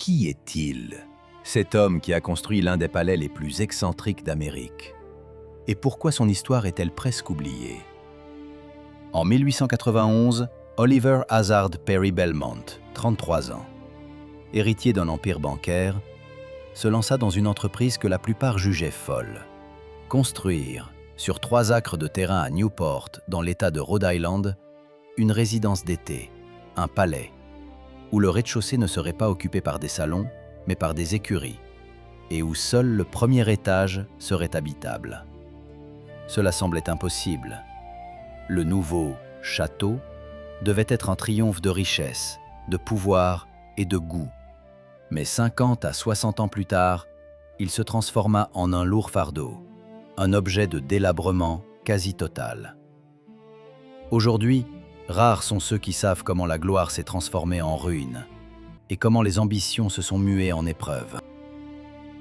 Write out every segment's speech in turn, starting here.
qui est-il, cet homme qui a construit l'un des palais les plus excentriques d'Amérique? Et pourquoi son histoire est-elle presque oubliée? En 1891, Oliver Hazard Perry Belmont, 33 ans, héritier d'un empire bancaire, se lança dans une entreprise que la plupart jugeaient folle. Construire, sur 3 acres de terrain à Newport, dans l'État de Rhode Island, une résidence d'été, un palais, où le rez-de-chaussée ne serait pas occupé par des salons, mais par des écuries, et où seul le premier étage serait habitable. Cela semblait impossible. Le nouveau « château » devait être un triomphe de richesse, de pouvoir et de goût. Mais 50 à 60 ans plus tard, il se transforma en un lourd fardeau, un objet de délabrement quasi total. Aujourd'hui, rares sont ceux qui savent comment la gloire s'est transformée en ruine et comment les ambitions se sont muées en épreuves.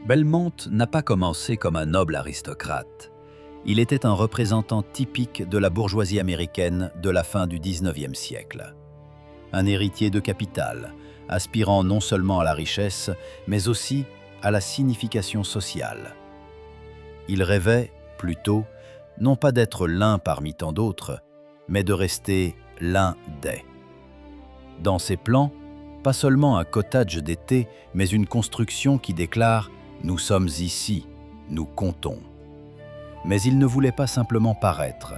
Belmont n'a pas commencé comme un noble aristocrate. Il était un représentant typique de la bourgeoisie américaine de la fin du XIXe siècle. Un héritier de capital, aspirant non seulement à la richesse, mais aussi à la signification sociale. Il rêvait, plutôt, non pas d'être l'un parmi tant d'autres, mais de rester l'un des. Dans ses plans, pas seulement un cottage d'été, mais une construction qui déclare « Nous sommes ici, nous comptons ». Mais il ne voulait pas simplement paraître,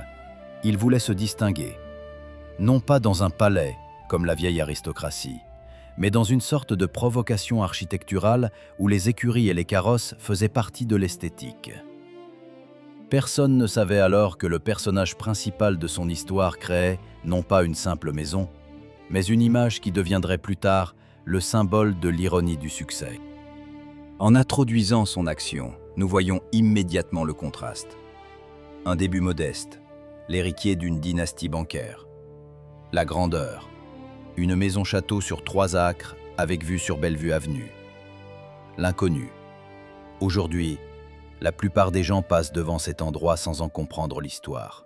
il voulait se distinguer. Non pas dans un palais, comme la vieille aristocratie, mais dans une sorte de provocation architecturale où les écuries et les carrosses faisaient partie de l'esthétique. Personne ne savait alors que le personnage principal de son histoire créait non pas une simple maison, mais une image qui deviendrait plus tard le symbole de l'ironie du succès. En introduisant son action, nous voyons immédiatement le contraste. Un début modeste, l'héritier d'une dynastie bancaire. La grandeur, une maison-château sur 3 acres avec vue sur Bellevue Avenue. L'inconnu. Aujourd'hui, la plupart des gens passent devant cet endroit sans en comprendre l'histoire.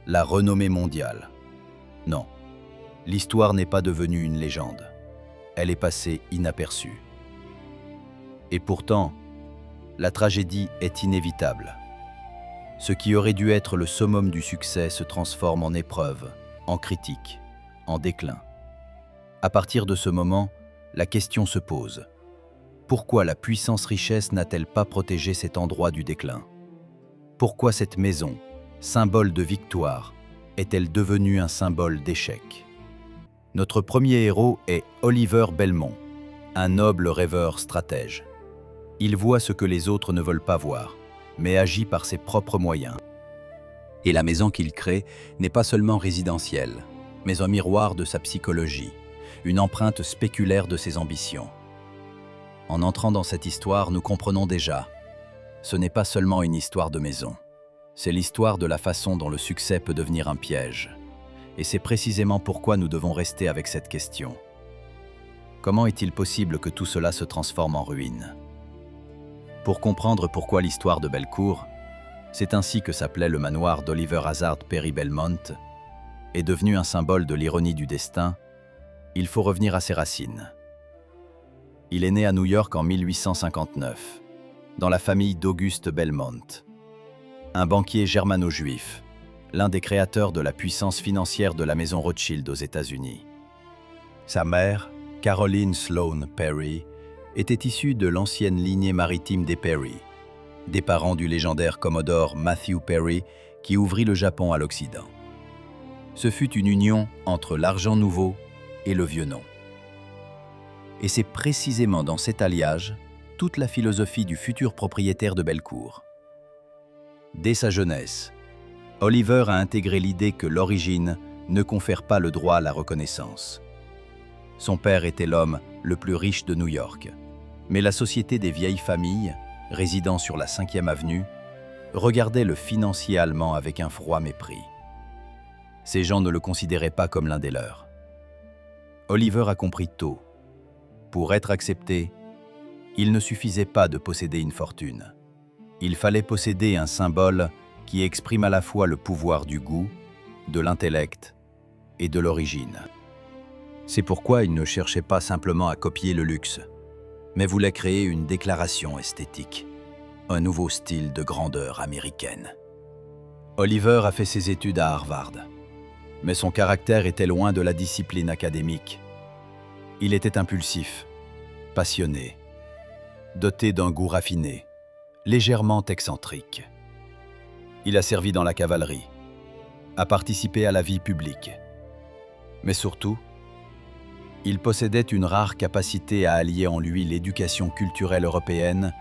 La renommée mondiale. Non, l'histoire n'est pas devenue une légende. Elle est passée inaperçue. Et pourtant, la tragédie est inévitable. Ce qui aurait dû être le summum du succès se transforme en épreuve, en critique, en déclin. À partir de ce moment, la question se pose. Pourquoi la puissance richesse n'a-t-elle pas protégé cet endroit du déclin? Pourquoi cette maison, symbole de victoire, est-elle devenue un symbole d'échec? Notre premier héros est Oliver Belmont, un noble rêveur stratège. Il voit ce que les autres ne veulent pas voir, mais agit par ses propres moyens. Et la maison qu'il crée n'est pas seulement résidentielle, mais un miroir de sa psychologie, une empreinte spéculaire de ses ambitions. En entrant dans cette histoire, nous comprenons déjà, ce n'est pas seulement une histoire de maison, c'est l'histoire de la façon dont le succès peut devenir un piège. Et c'est précisément pourquoi nous devons rester avec cette question. Comment est-il possible que tout cela se transforme en ruine? Pour comprendre pourquoi l'histoire de Bellecour, c'est ainsi que s'appelait le manoir d'Oliver Hazard Perry Belmont, est devenu un symbole de l'ironie du destin, il faut revenir à ses racines. Il est né à New York en 1859, dans la famille d'Auguste Belmont, un banquier germano-juif, l'un des créateurs de la puissance financière de la maison Rothschild aux États-Unis. Sa mère, Caroline Sloane Perry, était issue de l'ancienne lignée maritime des Perry, des parents du légendaire commodore Matthew Perry qui ouvrit le Japon à l'Occident. Ce fut une union entre l'argent nouveau et le vieux nom. Et c'est précisément dans cet alliage toute la philosophie du futur propriétaire de Bellecour. Dès sa jeunesse, Oliver a intégré l'idée que l'origine ne confère pas le droit à la reconnaissance. Son père était l'homme le plus riche de New York, mais la société des vieilles familles, résidant sur la 5e avenue, regardait le financier allemand avec un froid mépris. Ces gens ne le considéraient pas comme l'un des leurs. Oliver a compris tôt. Pour être accepté, il ne suffisait pas de posséder une fortune. Il fallait posséder un symbole qui exprime à la fois le pouvoir du goût, de l'intellect et de l'origine. C'est pourquoi il ne cherchait pas simplement à copier le luxe, mais voulait créer une déclaration esthétique, un nouveau style de grandeur américaine. Oliver a fait ses études à Harvard, mais son caractère était loin de la discipline académique. Il était impulsif, passionné, doté d'un goût raffiné, légèrement excentrique. Il a servi dans la cavalerie, a participé à la vie publique. Mais surtout, il possédait une rare capacité à allier en lui l'éducation culturelle européenne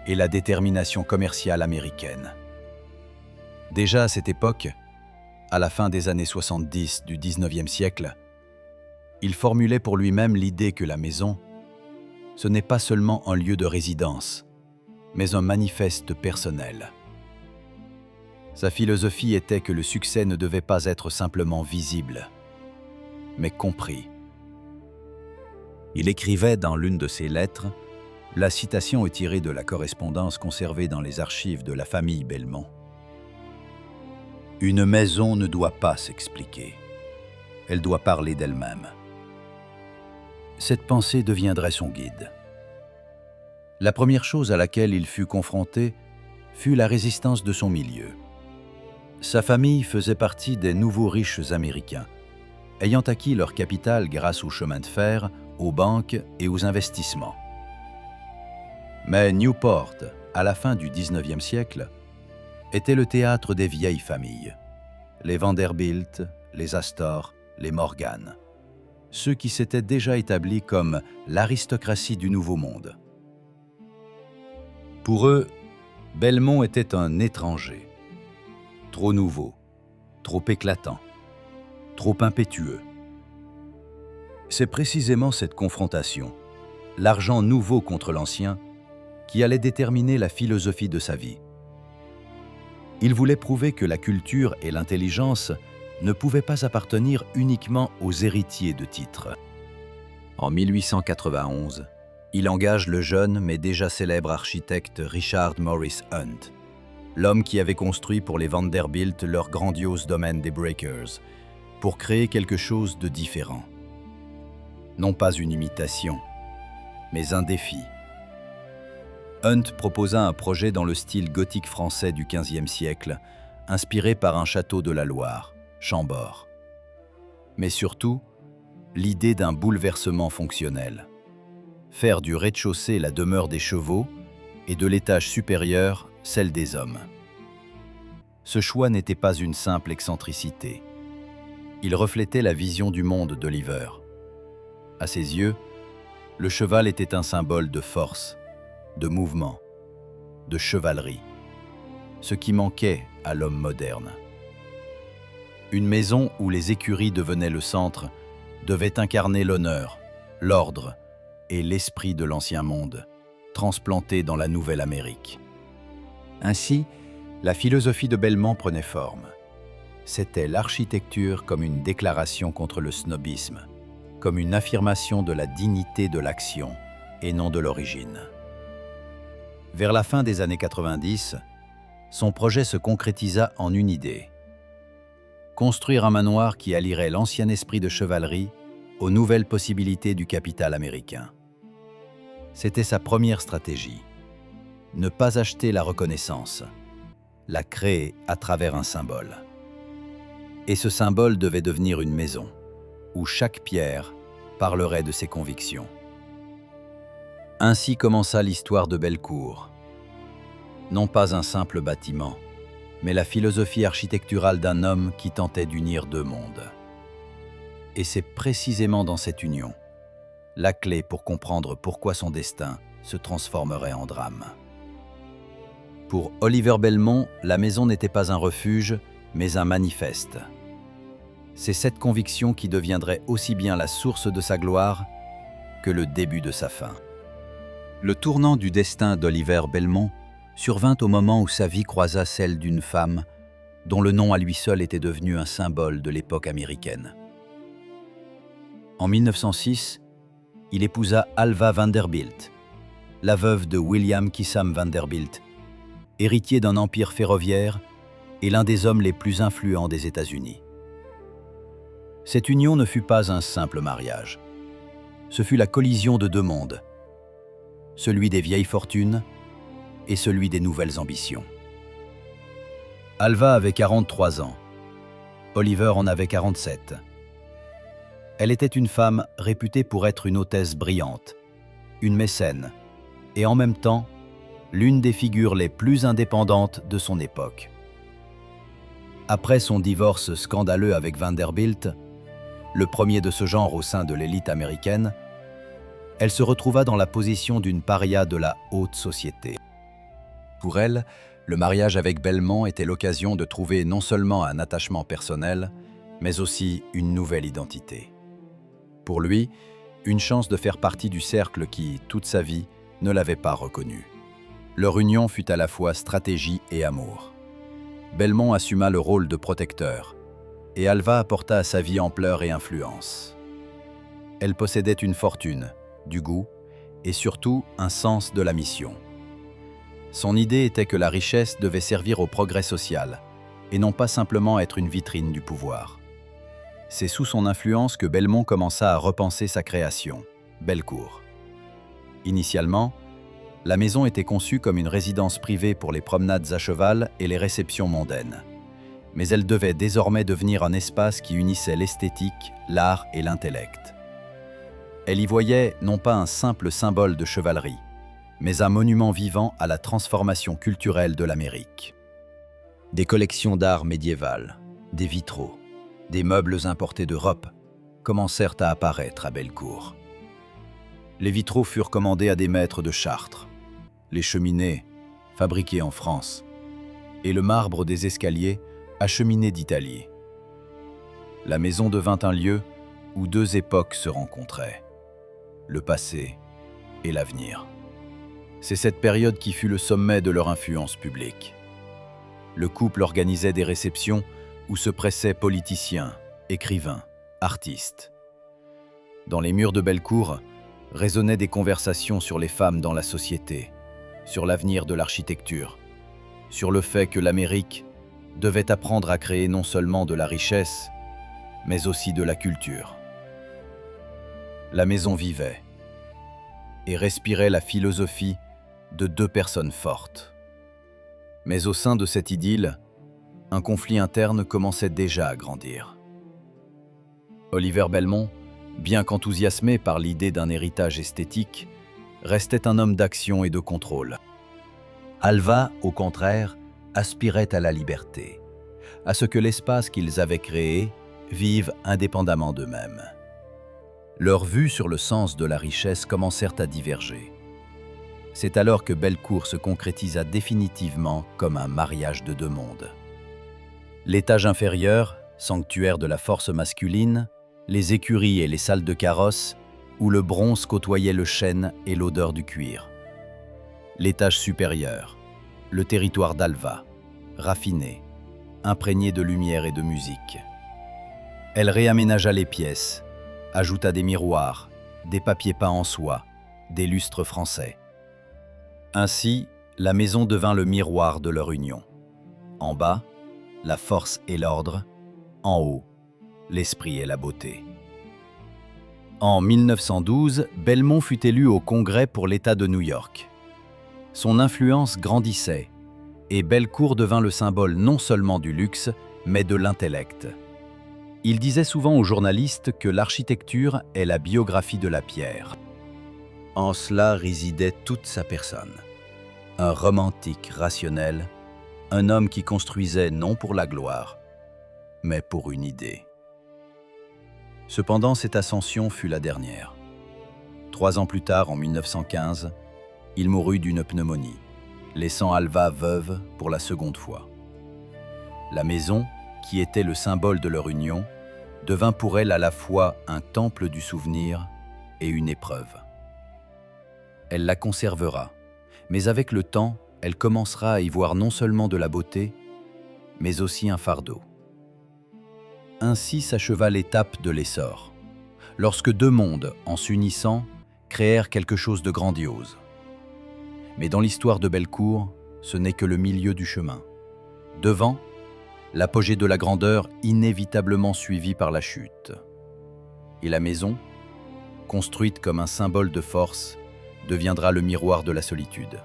et la détermination commerciale américaine. Déjà à cette époque, à la fin des années 70 du XIXe siècle, il formulait pour lui-même l'idée que la maison, ce n'est pas seulement un lieu de résidence, mais un manifeste personnel. Sa philosophie était que le succès ne devait pas être simplement visible, mais compris. Il écrivait dans l'une de ses lettres, la citation est tirée de la correspondance conservée dans les archives de la famille Belmont. « Une maison ne doit pas s'expliquer, elle doit parler d'elle-même. » Cette pensée deviendrait son guide. La première chose à laquelle il fut confronté fut la résistance de son milieu. Sa famille faisait partie des nouveaux riches américains, ayant acquis leur capital grâce au chemin de fer, aux banques et aux investissements. Mais Newport, à la fin du XIXe siècle, était le théâtre des vieilles familles, les Vanderbilt, les Astor, les Morgan, ceux qui s'étaient déjà établis comme l'aristocratie du Nouveau Monde. Pour eux, Belmont était un étranger, trop nouveau, trop éclatant, trop impétueux. C'est précisément cette confrontation, l'argent nouveau contre l'ancien, qui allait déterminer la philosophie de sa vie. Il voulait prouver que la culture et l'intelligence ne pouvaient pas appartenir uniquement aux héritiers de titres. En 1891, il engage le jeune mais déjà célèbre architecte Richard Morris Hunt, l'homme qui avait construit pour les Vanderbilt leur grandiose domaine des Breakers, pour créer quelque chose de différent. Non pas une imitation, mais un défi. Hunt proposa un projet dans le style gothique français du XVe siècle, inspiré par un château de la Loire, Chambord. Mais surtout, l'idée d'un bouleversement fonctionnel. Faire du rez-de-chaussée la demeure des chevaux et de l'étage supérieur celle des hommes. Ce choix n'était pas une simple excentricité. Il reflétait la vision du monde d'Oliver. À ses yeux, le cheval était un symbole de force, de mouvement, de chevalerie, ce qui manquait à l'homme moderne. Une maison où les écuries devenaient le centre devait incarner l'honneur, l'ordre et l'esprit de l'ancien monde, transplanté dans la Nouvelle Amérique. Ainsi, la philosophie de Belmont prenait forme. C'était l'architecture comme une déclaration contre le snobisme, comme une affirmation de la dignité de l'action et non de l'origine. Vers la fin des années 90, son projet se concrétisa en une idée. Construire un manoir qui allierait l'ancien esprit de chevalerie aux nouvelles possibilités du capital américain. C'était sa première stratégie. Ne pas acheter la reconnaissance, la créer à travers un symbole. Et ce symbole devait devenir une maison, où chaque pierre parlerait de ses convictions. Ainsi commença l'histoire de Bellecour. Non pas un simple bâtiment, mais la philosophie architecturale d'un homme qui tentait d'unir deux mondes. Et c'est précisément dans cette union, la clé pour comprendre pourquoi son destin se transformerait en drame. Pour Oliver Belmont, la maison n'était pas un refuge, mais un manifeste. C'est cette conviction qui deviendrait aussi bien la source de sa gloire que le début de sa fin. Le tournant du destin d'Oliver Belmont survint au moment où sa vie croisa celle d'une femme dont le nom à lui seul était devenu un symbole de l'époque américaine. En 1906, il épousa Alva Vanderbilt, la veuve de William Kissam Vanderbilt, héritier d'un empire ferroviaire et l'un des hommes les plus influents des États-Unis. Cette union ne fut pas un simple mariage. Ce fut la collision de deux mondes, celui des vieilles fortunes et celui des nouvelles ambitions. Alva avait 43 ans. Oliver en avait 47. Elle était une femme réputée pour être une hôtesse brillante, une mécène, et en même temps, l'une des figures les plus indépendantes de son époque. Après son divorce scandaleux avec Vanderbilt, le premier de ce genre au sein de l'élite américaine, elle se retrouva dans la position d'une paria de la haute société. Pour elle, le mariage avec Belmont était l'occasion de trouver non seulement un attachement personnel, mais aussi une nouvelle identité. Pour lui, une chance de faire partie du cercle qui, toute sa vie, ne l'avait pas reconnu. Leur union fut à la fois stratégie et amour. Belmont assuma le rôle de protecteur, et Alva apporta à sa vie ampleur et influence. Elle possédait une fortune, du goût, et surtout un sens de la mission. Son idée était que la richesse devait servir au progrès social, et non pas simplement être une vitrine du pouvoir. C'est sous son influence que Belmont commença à repenser sa création, Bellecour. Initialement, la maison était conçue comme une résidence privée pour les promenades à cheval et les réceptions mondaines. Mais elle devait désormais devenir un espace qui unissait l'esthétique, l'art et l'intellect. Elle y voyait non pas un simple symbole de chevalerie, mais un monument vivant à la transformation culturelle de l'Amérique. Des collections d'art médiéval, des vitraux, des meubles importés d'Europe commencèrent à apparaître à Bellecour. Les vitraux furent commandés à des maîtres de Chartres, les cheminées fabriquées en France, et le marbre des escaliers acheminé d'Italie. La maison devint un lieu où deux époques se rencontraient, le passé et l'avenir. C'est cette période qui fut le sommet de leur influence publique. Le couple organisait des réceptions où se pressaient politiciens, écrivains, artistes. Dans les murs de Bellecour résonnaient des conversations sur les femmes dans la société, sur l'avenir de l'architecture, sur le fait que l'Amérique devait apprendre à créer non seulement de la richesse, mais aussi de la culture. La maison vivait et respirait la philosophie de deux personnes fortes. Mais au sein de cette idylle, un conflit interne commençait déjà à grandir. Oliver Belmont, bien qu'enthousiasmé par l'idée d'un héritage esthétique, restait un homme d'action et de contrôle. Alva, au contraire, aspirait à la liberté, à ce que l'espace qu'ils avaient créé vive indépendamment d'eux-mêmes. Leurs vues sur le sens de la richesse commencèrent à diverger. C'est alors que Bellecour se concrétisa définitivement comme un mariage de deux mondes. L'étage inférieur, sanctuaire de la force masculine, les écuries et les salles de carrosse, où le bronze côtoyait le chêne et l'odeur du cuir. L'étage supérieur, le territoire d'Alva, raffiné, imprégné de lumière et de musique. Elle réaménagea les pièces, ajouta des miroirs, des papiers peints en soie, des lustres français. Ainsi, la maison devint le miroir de leur union. En bas, la force et l'ordre. En haut, l'esprit et la beauté. En 1912, Belmont fut élu au Congrès pour l'État de New York. Son influence grandissait, et Bellecour devint le symbole non seulement du luxe, mais de l'intellect. Il disait souvent aux journalistes que l'architecture est la biographie de la pierre. En cela résidait toute sa personne. Un romantique rationnel, un homme qui construisait non pour la gloire, mais pour une idée. Cependant, cette ascension fut la dernière. 3 ans plus tard, en 1915, il mourut d'une pneumonie, laissant Alva veuve pour la seconde fois. La maison, qui était le symbole de leur union, devint pour elle à la fois un temple du souvenir et une épreuve. Elle la conservera, mais avec le temps, elle commencera à y voir non seulement de la beauté, mais aussi un fardeau. Ainsi s'acheva l'étape de l'essor, lorsque deux mondes, en s'unissant, créèrent quelque chose de grandiose. Mais dans l'histoire de Bellecour, ce n'est que le milieu du chemin. Devant, l'apogée de la grandeur inévitablement suivie par la chute. Et la maison, construite comme un symbole de force, deviendra le miroir de la solitude.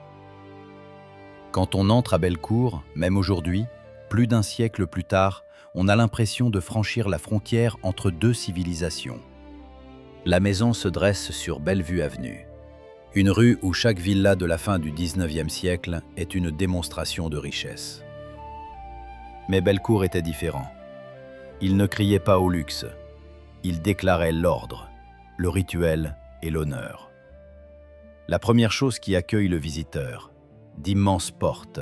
Quand on entre à Bellecour, même aujourd'hui, plus d'un siècle plus tard, on a l'impression de franchir la frontière entre deux civilisations. La maison se dresse sur Bellevue Avenue, une rue où chaque villa de la fin du XIXe siècle est une démonstration de richesse. Mais Bellecour était différent. Il ne criait pas au luxe, il déclarait l'ordre, le rituel et l'honneur. La première chose qui accueille le visiteur, d'immenses portes,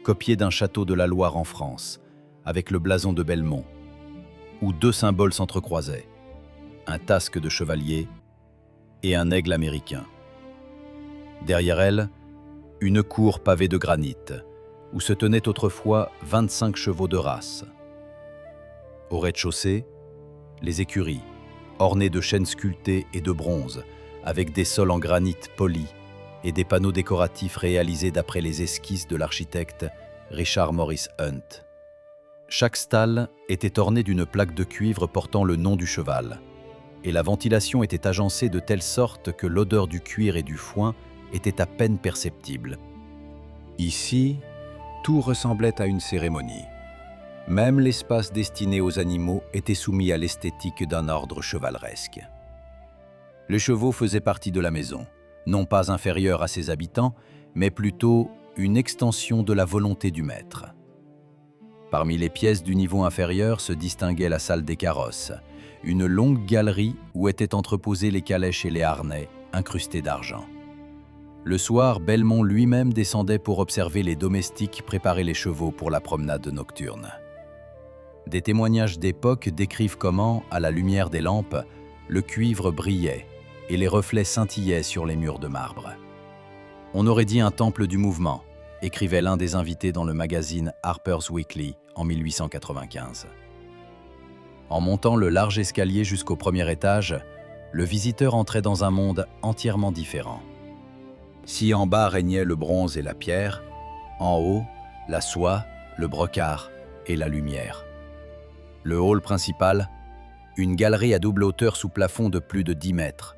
copiées d'un château de la Loire en France, avec le blason de Belmont, où deux symboles s'entrecroisaient, un tasque de chevalier et un aigle américain. Derrière elle, une cour pavée de granit, où se tenaient autrefois 25 chevaux de race. Au rez-de-chaussée, les écuries, ornées de chênes sculptés et de bronze, avec des sols en granit poli et des panneaux décoratifs réalisés d'après les esquisses de l'architecte Richard Morris Hunt. Chaque stalle était ornée d'une plaque de cuivre portant le nom du cheval, et la ventilation était agencée de telle sorte que l'odeur du cuir et du foin était à peine perceptible. Ici, tout ressemblait à une cérémonie. Même l'espace destiné aux animaux était soumis à l'esthétique d'un ordre chevaleresque. Les chevaux faisaient partie de la maison, non pas inférieurs à ses habitants, mais plutôt une extension de la volonté du maître. Parmi les pièces du niveau inférieur se distinguait la salle des carrosses, une longue galerie où étaient entreposés les calèches et les harnais, incrustés d'argent. Le soir, Belmont lui-même descendait pour observer les domestiques préparer les chevaux pour la promenade nocturne. Des témoignages d'époque décrivent comment, à la lumière des lampes, le cuivre brillait et les reflets scintillaient sur les murs de marbre. On aurait dit un temple du mouvement, écrivait l'un des invités dans le magazine Harper's Weekly en 1895. En montant le large escalier jusqu'au premier étage, le visiteur entrait dans un monde entièrement différent. Si en bas régnait le bronze et la pierre, en haut, la soie, le brocart et la lumière. Le hall principal, une galerie à double hauteur sous plafond de plus de 10 mètres,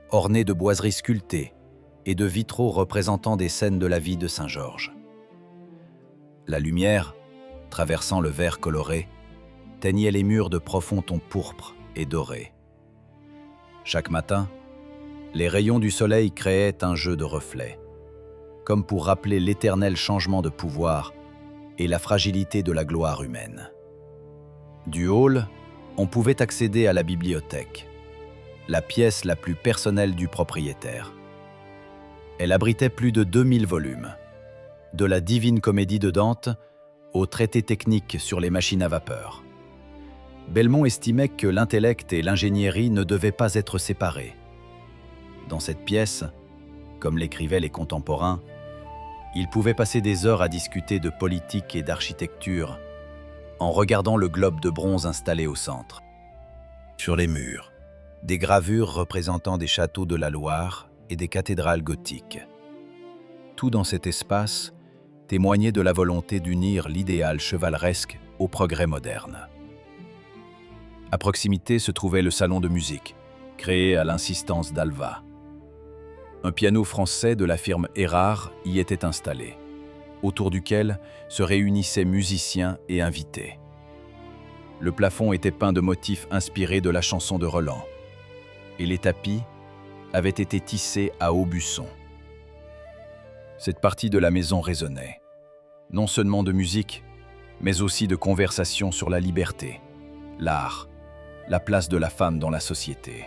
ornée de boiseries sculptées et de vitraux représentant des scènes de la vie de Saint-Georges. La lumière, traversant le verre coloré, teignait les murs de profonds tons pourpres et dorés. Chaque matin, les rayons du soleil créaient un jeu de reflets, comme pour rappeler l'éternel changement de pouvoir et la fragilité de la gloire humaine. Du hall, on pouvait accéder à la bibliothèque, la pièce la plus personnelle du propriétaire. Elle abritait plus de 2000 volumes, de la Divine Comédie de Dante aux traités techniques sur les machines à vapeur. Belmont estimait que l'intellect et l'ingénierie ne devaient pas être séparés. Dans cette pièce, comme l'écrivaient les contemporains, il pouvait passer des heures à discuter de politique et d'architecture en regardant le globe de bronze installé au centre. Sur les murs, des gravures représentant des châteaux de la Loire et des cathédrales gothiques. Tout dans cet espace témoignait de la volonté d'unir l'idéal chevaleresque au progrès moderne. À proximité se trouvait le salon de musique, créé à l'insistance d'Alva. Un piano français de la firme Erard y était installé, autour duquel se réunissaient musiciens et invités. Le plafond était peint de motifs inspirés de la chanson de Roland, et les tapis avaient été tissés à Aubusson. Cette partie de la maison résonnait, non seulement de musique, mais aussi de conversation sur la liberté, l'art, la place de la femme dans la société.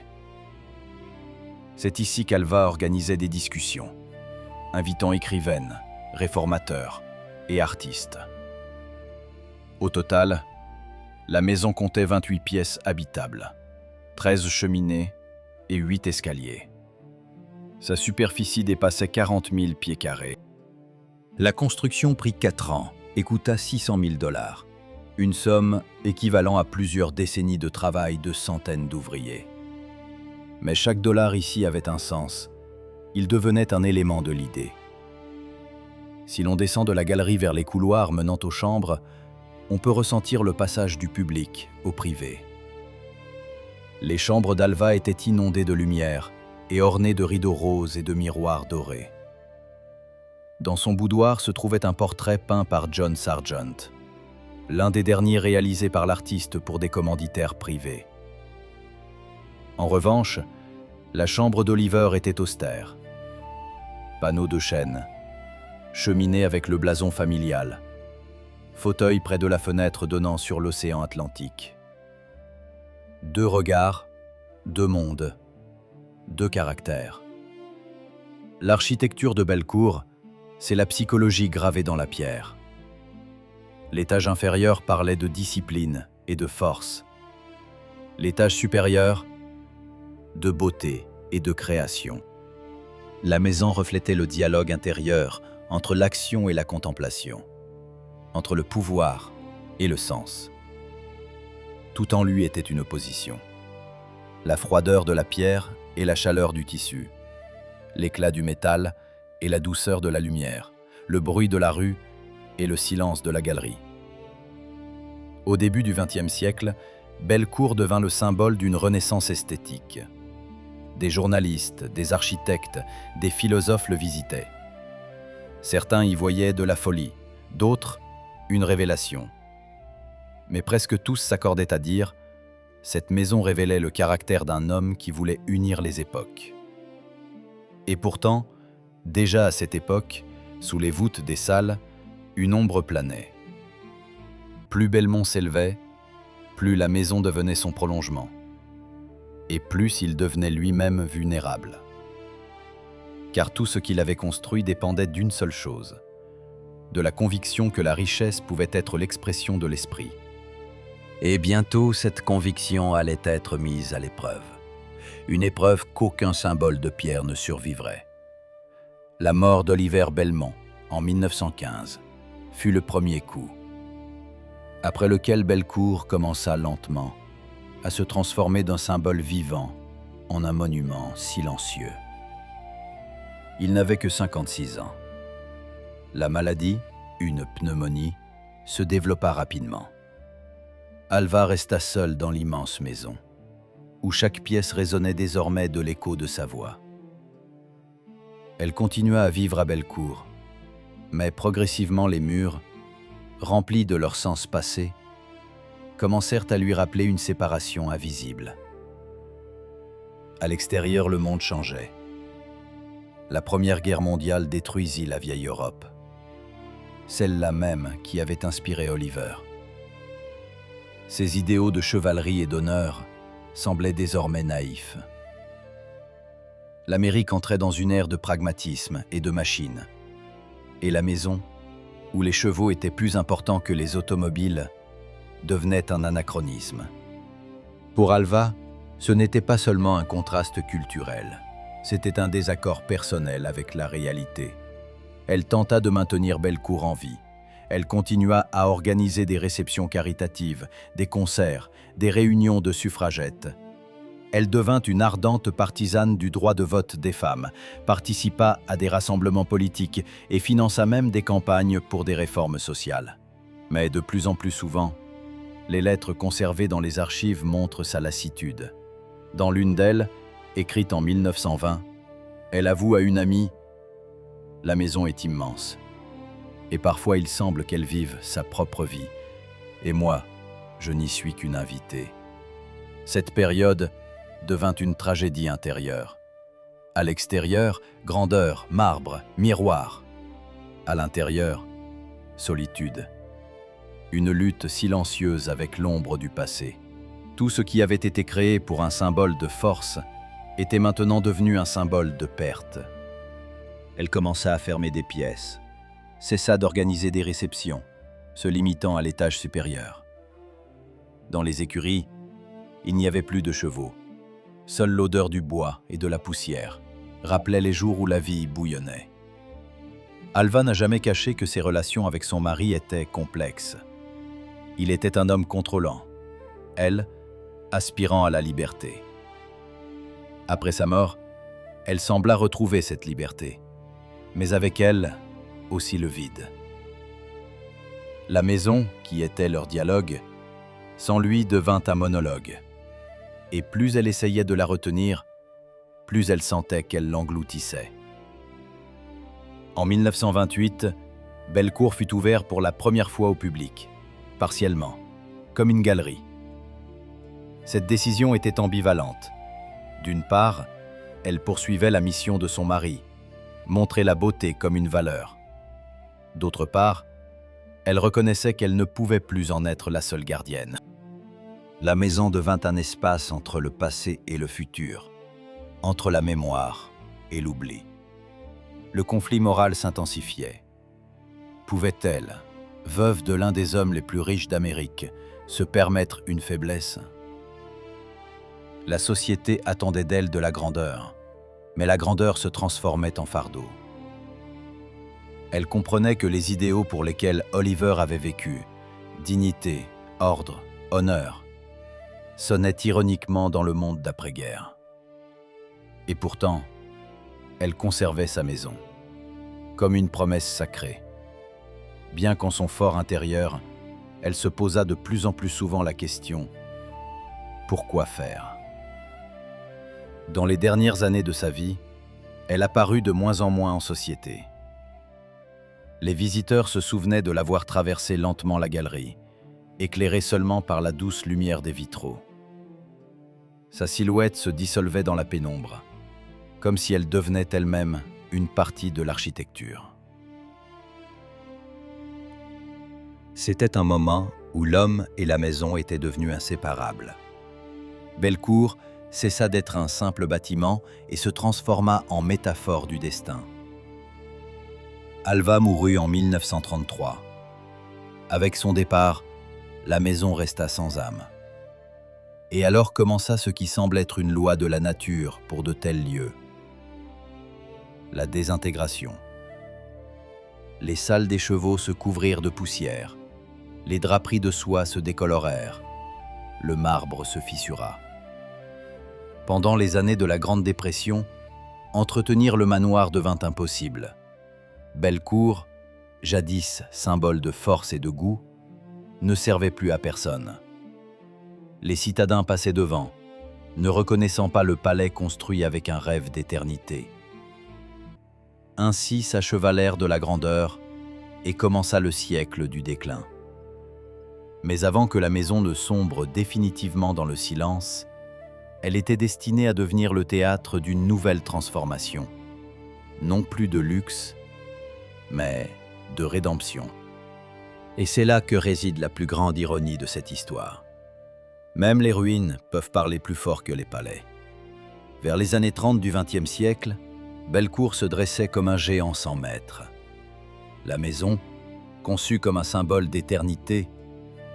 C'est ici qu'Alva organisait des discussions, invitant écrivaines, réformateurs et artistes. Au total, la maison comptait 28 pièces habitables, 13 cheminées et 8 escaliers. Sa superficie dépassait 40 000 pieds carrés. La construction prit 4 ans et coûta 600 000 $, une somme équivalent à plusieurs décennies de travail de centaines d'ouvriers. Mais chaque dollar ici avait un sens. Il devenait un élément de l'idée. Si l'on descend de la galerie vers les couloirs menant aux chambres, on peut ressentir le passage du public au privé. Les chambres d'Alva étaient inondées de lumière et ornées de rideaux roses et de miroirs dorés. Dans son boudoir se trouvait un portrait peint par John Sargent, l'un des derniers réalisés par l'artiste pour des commanditaires privés. En revanche, la chambre d'Oliver était austère. Panneaux de chêne, cheminée avec le blason familial, fauteuil près de la fenêtre donnant sur l'océan Atlantique. 2 regards, 2 mondes, 2 caractères. L'architecture de Bellecour, c'est la psychologie gravée dans la pierre. L'étage inférieur parlait de discipline et de force. L'étage supérieur, de beauté et de création. La maison reflétait le dialogue intérieur entre l'action et la contemplation, entre le pouvoir et le sens. Tout en lui était une opposition. La froideur de la pierre et la chaleur du tissu, l'éclat du métal et la douceur de la lumière, le bruit de la rue et le silence de la galerie. Au début du XXe siècle, Bellecour devint le symbole d'une renaissance esthétique. Des journalistes, des architectes, des philosophes le visitaient. Certains y voyaient de la folie, d'autres, une révélation. Mais presque tous s'accordaient à dire « Cette maison révélait le caractère d'un homme qui voulait unir les époques. » Et pourtant, déjà à cette époque, sous les voûtes des salles, une ombre planait. Plus Belmont s'élevait, plus la maison devenait son prolongement. Et plus il devenait lui-même vulnérable. Car tout ce qu'il avait construit dépendait d'une seule chose, de la conviction que la richesse pouvait être l'expression de l'esprit. Et bientôt, cette conviction allait être mise à l'épreuve. Une épreuve qu'aucun symbole de pierre ne survivrait. La mort d'Oliver Belmont, en 1915, fut le premier coup, après lequel Bellecour commença lentement à se transformer d'un symbole vivant en un monument silencieux. Il n'avait que 56 ans. La maladie, une pneumonie, se développa rapidement. Alva resta seule dans l'immense maison, où chaque pièce résonnait désormais de l'écho de sa voix. Elle continua à vivre à Bellecour, mais progressivement les murs, remplis de leur sens passé, commencèrent à lui rappeler une séparation invisible. À l'extérieur, le monde changeait. La Première Guerre mondiale détruisit la vieille Europe, celle-là même qui avait inspiré Oliver. Ses idéaux de chevalerie et d'honneur semblaient désormais naïfs. L'Amérique entrait dans une ère de pragmatisme et de machines, et la maison, où les chevaux étaient plus importants que les automobiles, devenait un anachronisme. Pour Alva, ce n'était pas seulement un contraste culturel, c'était un désaccord personnel avec la réalité. Elle tenta de maintenir Bellecour en vie. Elle continua à organiser des réceptions caritatives, des concerts, des réunions de suffragettes. Elle devint une ardente partisane du droit de vote des femmes, participa à des rassemblements politiques et finança même des campagnes pour des réformes sociales. Mais de plus en plus souvent, les lettres conservées dans les archives montrent sa lassitude. Dans l'une d'elles, écrite en 1920, elle avoue à une amie « La maison est immense, et parfois il semble qu'elle vive sa propre vie, et moi, je n'y suis qu'une invitée. » Cette période devint une tragédie intérieure. À l'extérieur, grandeur, marbre, miroir. À l'intérieur, solitude. Une lutte silencieuse avec l'ombre du passé. Tout ce qui avait été créé pour un symbole de force était maintenant devenu un symbole de perte. Elle commença à fermer des pièces, cessa d'organiser des réceptions, se limitant à l'étage supérieur. Dans les écuries, il n'y avait plus de chevaux. Seule l'odeur du bois et de la poussière rappelait les jours où la vie bouillonnait. Alva n'a jamais caché que ses relations avec son mari étaient complexes. Il était un homme contrôlant, elle, aspirant à la liberté. Après sa mort, elle sembla retrouver cette liberté, mais avec elle, aussi le vide. La maison, qui était leur dialogue, sans lui devint un monologue. Et plus elle essayait de la retenir, plus elle sentait qu'elle l'engloutissait. En 1928, Bellecour fut ouvert pour la première fois au public, partiellement, comme une galerie. Cette décision était ambivalente. D'une part, elle poursuivait la mission de son mari, montrer la beauté comme une valeur. D'autre part, elle reconnaissait qu'elle ne pouvait plus en être la seule gardienne. La maison devint un espace entre le passé et le futur, entre la mémoire et l'oubli. Le conflit moral s'intensifiait. Pouvait-elle, veuve de l'un des hommes les plus riches d'Amérique, se permettre une faiblesse? La société attendait d'elle de la grandeur, mais la grandeur se transformait en fardeau. Elle comprenait que les idéaux pour lesquels Oliver avait vécu, dignité, ordre, honneur, sonnaient ironiquement dans le monde d'après-guerre. Et pourtant, elle conservait sa maison, comme une promesse sacrée. Bien qu'en son fort intérieur, elle se posa de plus en plus souvent la question « Pourquoi faire ?» Dans les dernières années de sa vie, elle apparut de moins en moins en société. Les visiteurs se souvenaient de la voir traverser lentement la galerie, éclairée seulement par la douce lumière des vitraux. Sa silhouette se dissolvait dans la pénombre, comme si elle devenait elle-même une partie de l'architecture. C'était un moment où l'homme et la maison étaient devenus inséparables. Bellecour cessa d'être un simple bâtiment et se transforma en métaphore du destin. Alva mourut en 1933. Avec son départ, la maison resta sans âme. Et alors commença ce qui semble être une loi de la nature pour de tels lieux. La désintégration. Les salles des chevaux se couvrirent de poussière. Les draperies de soie se décolorèrent. Le marbre se fissura. Pendant les années de la Grande Dépression, entretenir le manoir devint impossible. Bellecour, jadis symbole de force et de goût, ne servait plus à personne. Les citadins passaient devant, ne reconnaissant pas le palais construit avec un rêve d'éternité. Ainsi s'acheva l'ère de la grandeur et commença le siècle du déclin. Mais avant que la maison ne sombre définitivement dans le silence, elle était destinée à devenir le théâtre d'une nouvelle transformation. Non plus de luxe, mais de rédemption. Et c'est là que réside la plus grande ironie de cette histoire. Même les ruines peuvent parler plus fort que les palais. Vers les années 30 du XXe siècle, Bellecour se dressait comme un géant sans maître. La maison, conçue comme un symbole d'éternité,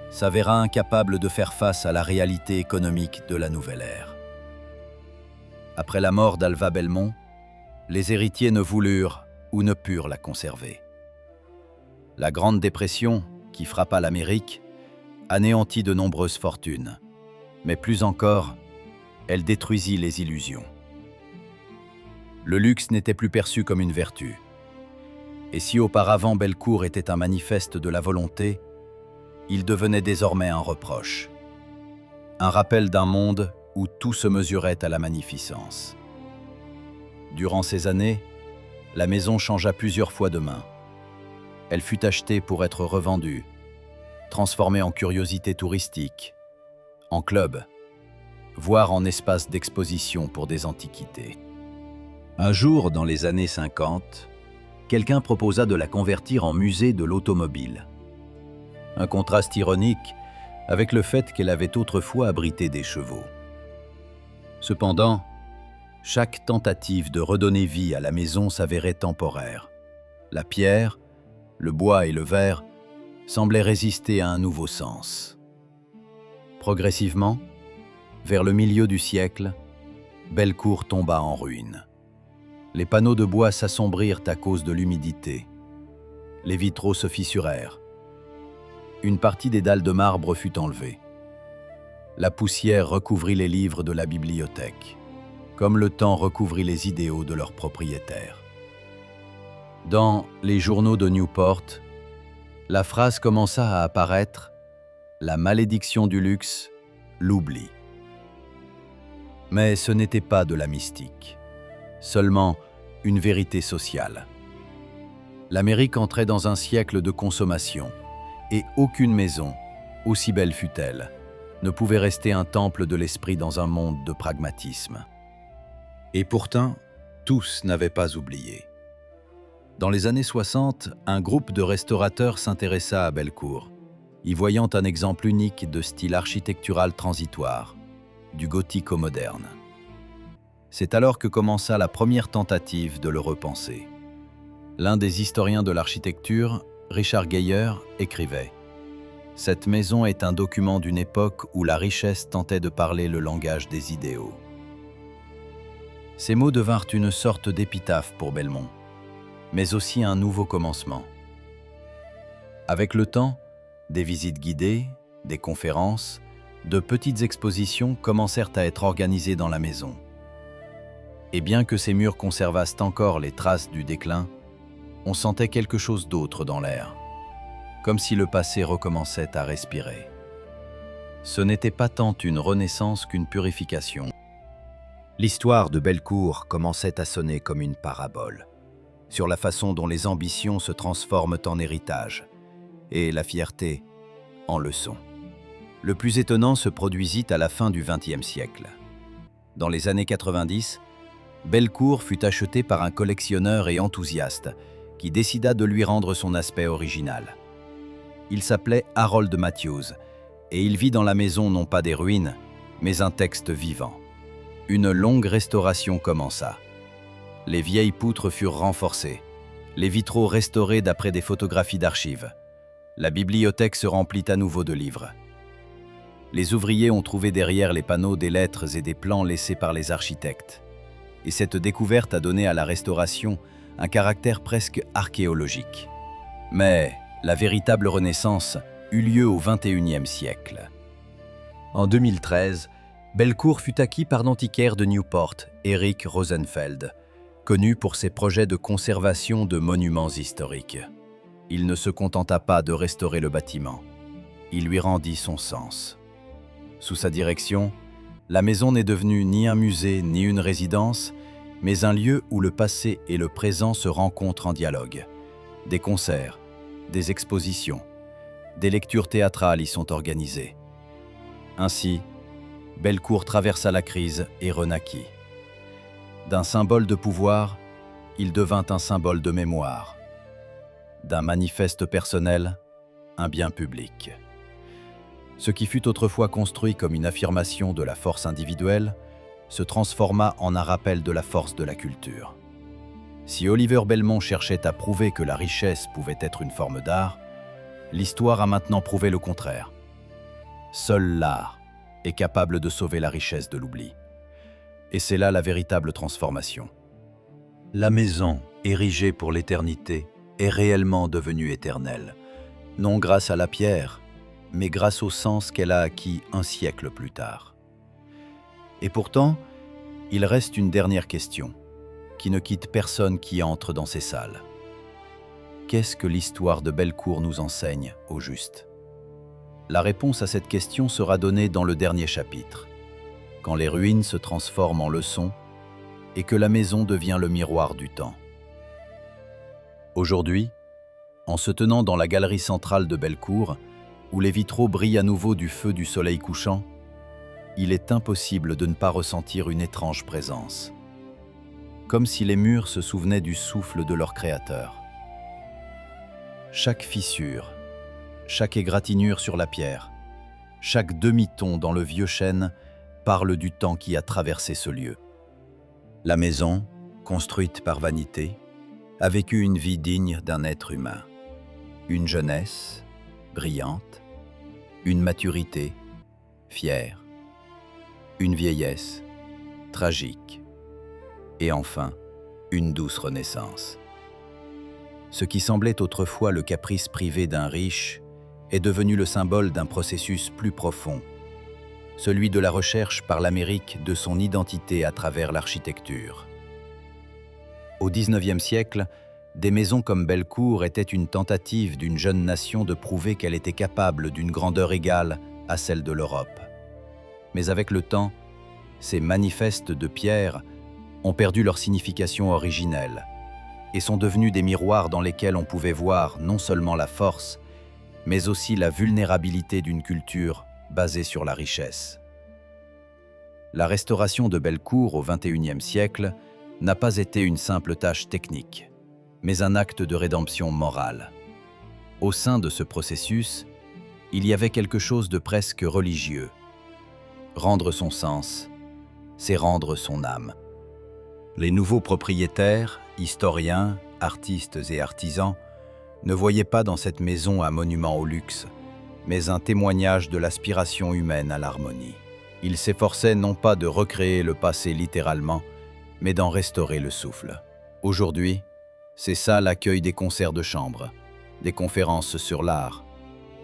s'avéra incapable de faire face à la réalité économique de la nouvelle ère. Après la mort d'Alva Belmont, les héritiers ne voulurent ou ne purent la conserver. La Grande Dépression, qui frappa l'Amérique, anéantit de nombreuses fortunes, mais plus encore, elle détruisit les illusions. Le luxe n'était plus perçu comme une vertu. Et si auparavant Bellecour était un manifeste de la volonté, il devenait désormais un reproche. Un rappel d'un monde où tout se mesurait à la magnificence. Durant ces années, la maison changea plusieurs fois de main. Elle fut achetée pour être revendue, transformée en curiosité touristique, en club, voire en espace d'exposition pour des antiquités. Un jour, dans les années 50, quelqu'un proposa de la convertir en musée de l'automobile. Un contraste ironique avec le fait qu'elle avait autrefois abrité des chevaux. Cependant, chaque tentative de redonner vie à la maison s'avérait temporaire. La pierre, le bois et le verre semblaient résister à un nouveau sens. Progressivement, vers le milieu du siècle, Bellecour tomba en ruine. Les panneaux de bois s'assombrirent à cause de l'humidité. Les vitraux se fissurèrent. Une partie des dalles de marbre fut enlevée. La poussière recouvrit les livres de la bibliothèque, comme le temps recouvrit les idéaux de leurs propriétaires. Dans les journaux de Newport, La phrase commença à apparaître: la malédiction du luxe, l'oubli. Mais ce n'était pas de la mystique, seulement une vérité sociale. L'Amérique entrait dans un siècle de consommation, et aucune maison, aussi belle fût-elle, ne pouvait rester un temple de l'esprit dans un monde de pragmatisme. Et pourtant, tous n'avaient pas oublié. Dans les années 60, un groupe de restaurateurs s'intéressa à Bellecour, y voyant un exemple unique de style architectural transitoire, du gothique au moderne. C'est alors que commença la première tentative de le repenser. L'un des historiens de l'architecture, Richard Geyer, écrivait: « Cette maison est un document d'une époque où la richesse tentait de parler le langage des idéaux. » Ces mots devinrent une sorte d'épitaphe pour Belmont, mais aussi un nouveau commencement. Avec le temps, des visites guidées, des conférences, de petites expositions commencèrent à être organisées dans la maison. Et bien que ces murs conservassent encore les traces du déclin, on sentait quelque chose d'autre dans l'air, comme si le passé recommençait à respirer. Ce n'était pas tant une renaissance qu'une purification. L'histoire de Bellecour commençait à sonner comme une parabole, sur la façon dont les ambitions se transforment en héritage, et la fierté en leçon. Le plus étonnant se produisit à la fin du XXe siècle. Dans les années 90, Bellecour fut acheté par un collectionneur et enthousiaste qui décida de lui rendre son aspect original. Il s'appelait Harold Matthews, et il vit dans la maison non pas des ruines, mais un texte vivant. Une longue restauration commença. Les vieilles poutres furent renforcées, les vitraux restaurés d'après des photographies d'archives. La bibliothèque se remplit à nouveau de livres. Les ouvriers ont trouvé derrière les panneaux des lettres et des plans laissés par les architectes. Et cette découverte a donné à la restauration un caractère presque archéologique. Mais la véritable renaissance eut lieu au XXIe siècle. En 2013, Bellecour fut acquis par l'antiquaire de Newport, Eric Rosenfeld, connu pour ses projets de conservation de monuments historiques. Il ne se contenta pas de restaurer le bâtiment. Il lui rendit son sens. Sous sa direction, la maison n'est devenue ni un musée ni une résidence, mais un lieu où le passé et le présent se rencontrent en dialogue. Des concerts, des expositions, des lectures théâtrales y sont organisées. Ainsi, Bellecour traversa la crise et renaquit. D'un symbole de pouvoir, il devint un symbole de mémoire. D'un manifeste personnel, un bien public. Ce qui fut autrefois construit comme une affirmation de la force individuelle se transforma en un rappel de la force de la culture. Si Oliver Belmont cherchait à prouver que la richesse pouvait être une forme d'art, l'histoire a maintenant prouvé le contraire. Seul l'art est capable de sauver la richesse de l'oubli. Et c'est là la véritable transformation. La maison, érigée pour l'éternité, est réellement devenue éternelle, non grâce à la pierre, mais grâce au sens qu'elle a acquis un siècle plus tard. Et pourtant, il reste une dernière question, qui ne quitte personne qui entre dans ces salles. Qu'est-ce que l'histoire de Bellecour nous enseigne, au juste? La réponse à cette question sera donnée dans le dernier chapitre, quand les ruines se transforment en leçons et que la maison devient le miroir du temps. Aujourd'hui, en se tenant dans la galerie centrale de Bellecour, où les vitraux brillent à nouveau du feu du soleil couchant, il est impossible de ne pas ressentir une étrange présence, comme si les murs se souvenaient du souffle de leur créateur. Chaque fissure, chaque égratignure sur la pierre, chaque demi-ton dans le vieux chêne parle du temps qui a traversé ce lieu. La maison, construite par vanité, a vécu une vie digne d'un être humain. Une jeunesse brillante, une maturité fière, une vieillesse tragique, et enfin, une douce renaissance. Ce qui semblait autrefois le caprice privé d'un riche est devenu le symbole d'un processus plus profond, celui de la recherche par l'Amérique de son identité à travers l'architecture. Au XIXe siècle, Des maisons comme Bellecour étaient une tentative d'une jeune nation de prouver qu'elle était capable d'une grandeur égale à celle de l'Europe. Mais avec le temps, ces manifestes de pierre ont perdu leur signification originelle et sont devenus des miroirs dans lesquels on pouvait voir non seulement la force, mais aussi la vulnérabilité d'une culture basée sur la richesse. La restauration de Bellecour au XXIe siècle n'a pas été une simple tâche technique, mais un acte de rédemption morale. Au sein de ce processus, il y avait quelque chose de presque religieux. Rendre son sens, c'est rendre son âme. Les nouveaux propriétaires, historiens, artistes et artisans ne voyaient pas dans cette maison un monument au luxe, mais un témoignage de l'aspiration humaine à l'harmonie. Ils s'efforçaient non pas de recréer le passé littéralement, mais d'en restaurer le souffle. Aujourd'hui, ces salles accueillent des concerts de chambre, des conférences sur l'art,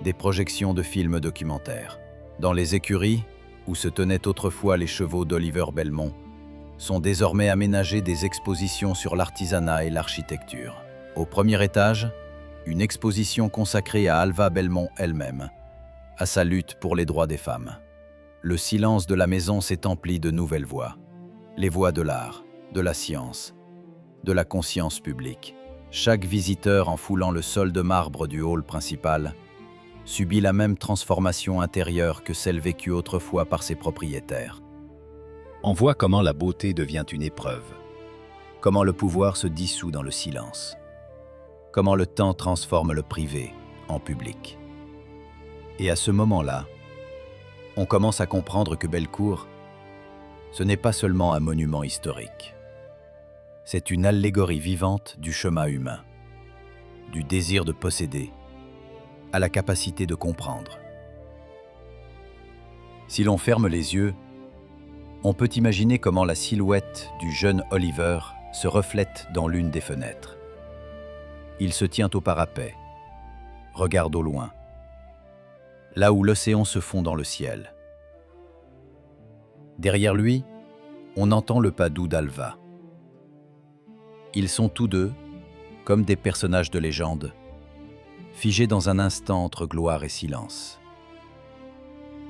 des projections de films documentaires. Dans les écuries, où se tenaient autrefois les chevaux d'Oliver Belmont, sont désormais aménagées des expositions sur l'artisanat et l'architecture. Au premier étage, une exposition consacrée à Alva Belmont elle-même, à sa lutte pour les droits des femmes. Le silence de la maison s'est empli de nouvelles voix, les voix de l'art, de la science, de la conscience publique. Chaque visiteur, en foulant le sol de marbre du hall principal, subit la même transformation intérieure que celle vécue autrefois par ses propriétaires. On voit comment la beauté devient une épreuve, comment le pouvoir se dissout dans le silence, comment le temps transforme le privé en public. Et à ce moment-là, on commence à comprendre que Bellecour, ce n'est pas seulement un monument historique. C'est une allégorie vivante du chemin humain, du désir de posséder, à la capacité de comprendre. Si l'on ferme les yeux, on peut imaginer comment la silhouette du jeune Oliver se reflète dans l'une des fenêtres. Il se tient au parapet, regarde au loin, là où l'océan se fond dans le ciel. Derrière lui, on entend le pas doux d'Alva. Ils sont tous deux, comme des personnages de légende, figés dans un instant entre gloire et silence.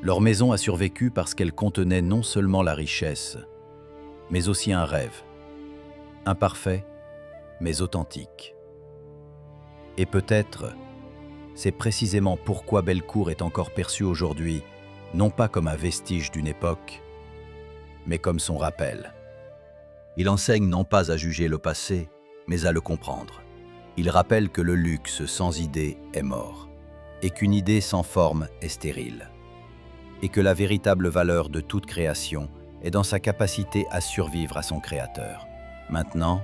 Leur maison a survécu parce qu'elle contenait non seulement la richesse, mais aussi un rêve, imparfait, mais authentique. Et peut-être, c'est précisément pourquoi Bellecour est encore perçu aujourd'hui, non pas comme un vestige d'une époque, mais comme son rappel. Il enseigne non pas à juger le passé, mais à le comprendre. Il rappelle que le luxe sans idée est mort, et qu'une idée sans forme est stérile, et que la véritable valeur de toute création est dans sa capacité à survivre à son créateur. Maintenant,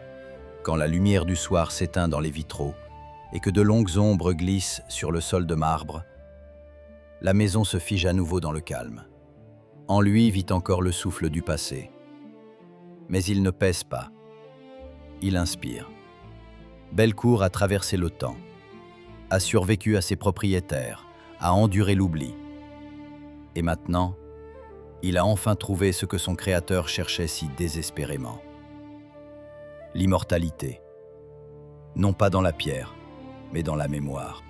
quand la lumière du soir s'éteint dans les vitraux, et que de longues ombres glissent sur le sol de marbre, la maison se fige à nouveau dans le calme. En lui vit encore le souffle du passé. Mais il ne pèse pas. Il inspire. Bellecour a traversé le temps, a survécu à ses propriétaires, a enduré l'oubli. Et maintenant, il a enfin trouvé ce que son créateur cherchait si désespérément. L'immortalité. Non pas dans la pierre, mais dans la mémoire.